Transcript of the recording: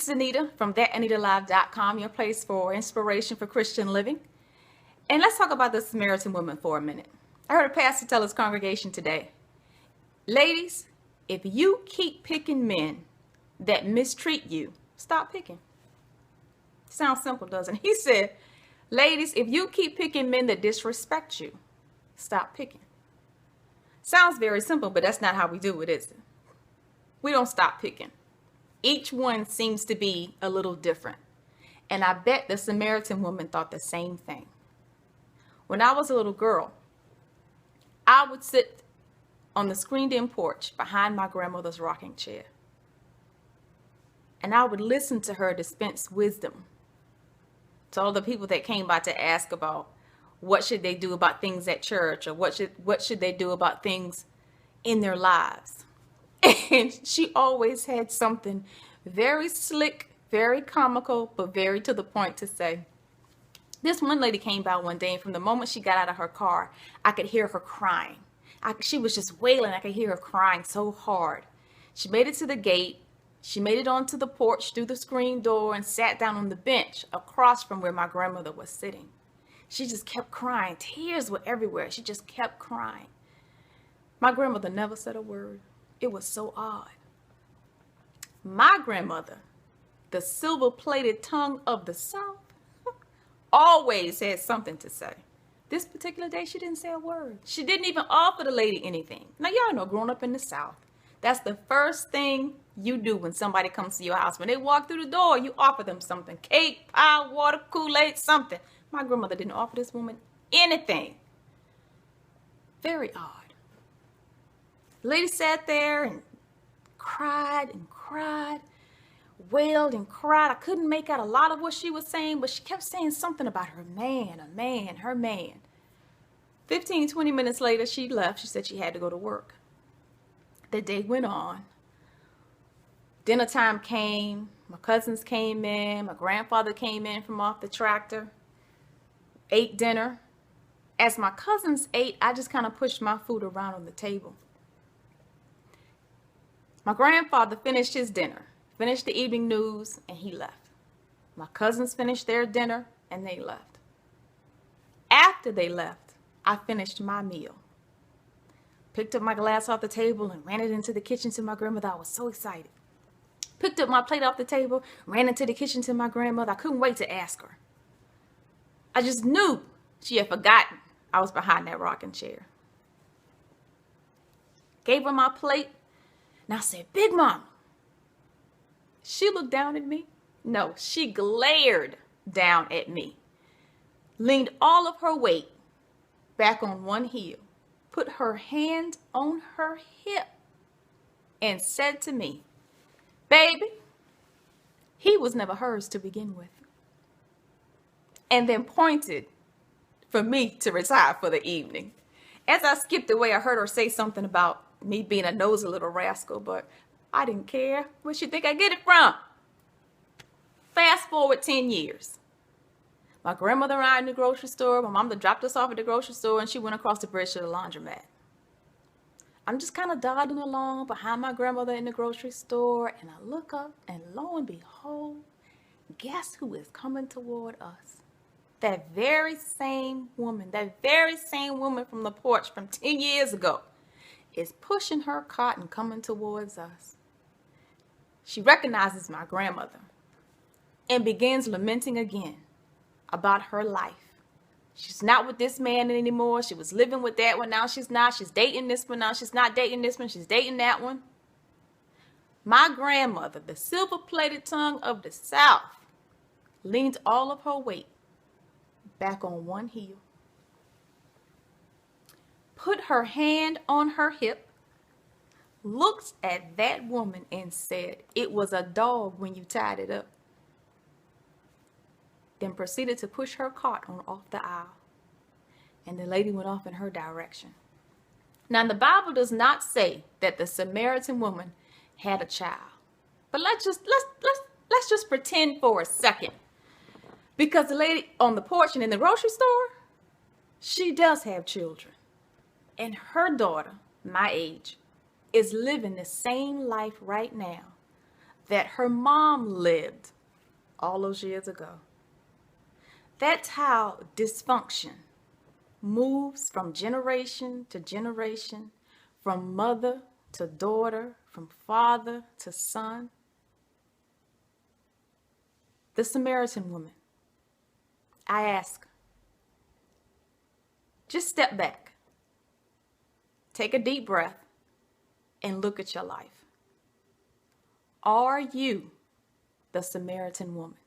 This is Anita from thatanitalive.com, your place for inspiration for Christian living. And let's talk about the Samaritan woman for a minute. I heard a pastor tell his congregation today, ladies, if you keep picking men that mistreat you, stop picking. Sounds simple, doesn't it? He said, ladies, if you keep picking men that disrespect you, stop picking. Sounds very simple, but that's not how we do it, is it? We don't stop picking. Each one seems to be a little different. And I bet the Samaritan woman thought the same thing. When I was a little girl, I would sit on the screened-in porch behind my grandmother's rocking chair. And I would listen to her dispense wisdom to all the people that came by to ask about what should they do about things at church, or what should they do about things in their lives. And she always had something very slick, very comical, but very to the point to say. This one lady came by one day, and from the moment she got out of her car, I could hear her crying. She was just wailing. I could hear her crying so hard. She made it to the gate. She made it onto the porch through the screen door and sat down on the bench across from where my grandmother was sitting. She just kept crying. Tears were everywhere. She just kept crying. My grandmother never said a word. It was so odd. My grandmother, the silver-plated tongue of the South, always had something to say. This particular day, she didn't say a word. She didn't even offer the lady anything. Now, y'all know, growing up in the South, that's the first thing you do when somebody comes to your house. When they walk through the door, you offer them something. Cake, pie, water, Kool-Aid, something. My grandmother didn't offer this woman anything. Very odd. The lady sat there and cried, wailed and cried. I couldn't make out a lot of what she was saying, but she kept saying something about her man, her man. 15, 20 minutes later, she left. She said she had to go to work. The day went on. Dinner time came. My cousins came in. My grandfather came in from off the tractor. Ate dinner. As my cousins ate, I just kind of pushed my food around on the table. My grandfather finished his dinner, finished the evening news, and he left. My cousins finished their dinner, and they left. After they left, I finished my meal. Picked up my glass off the table and ran it into the kitchen to my grandmother. I was so excited. Picked up my plate off the table, ran into the kitchen to my grandmother. I couldn't wait to ask her. I just knew she had forgotten I was behind that rocking chair. Gave her my plate, and I said, Big Mama. She looked down at me. No, she glared down at me. Leaned all of her weight back on one heel, put her hand on her hip, and said to me, Baby, he was never hers to begin with. And then pointed for me to retire for the evening. As I skipped away, I heard her say something about me being a nosy little rascal, but I didn't care. Where'd she think I get it from? Fast forward 10 years. My grandmother and I in the grocery store. My mom dropped us off at the grocery store, and she went across the bridge to the laundromat. I'm just kind of dawdling along behind my grandmother in the grocery store, and I look up, and lo and behold, guess who is coming toward us? That very same woman from the porch from 10 years ago is pushing her cart and coming towards us. She recognizes my grandmother and begins lamenting again about her life. She's not with this man anymore. She was living with that one. Now she's not. She's dating this one. Now she's not dating this one. She's dating that one. My grandmother, the silver-plated tongue of the South, leaned all of her weight back on one heel, put her hand on her hip, looked at that woman and said, It was a dog when you tied it up. Then proceeded to push her cart on off the aisle. And the lady went off in her direction. Now, the Bible does not say that the Samaritan woman had a child. But let's just pretend for a second. Because the lady on the porch and in the grocery store, she does have children. And her daughter, my age, is living the same life right now that her mom lived all those years ago. That's how dysfunction moves from generation to generation, from mother to daughter, from father to son. The Samaritan woman, I ask, just step back, take a deep breath, and look at your life. Are you the Samaritan woman?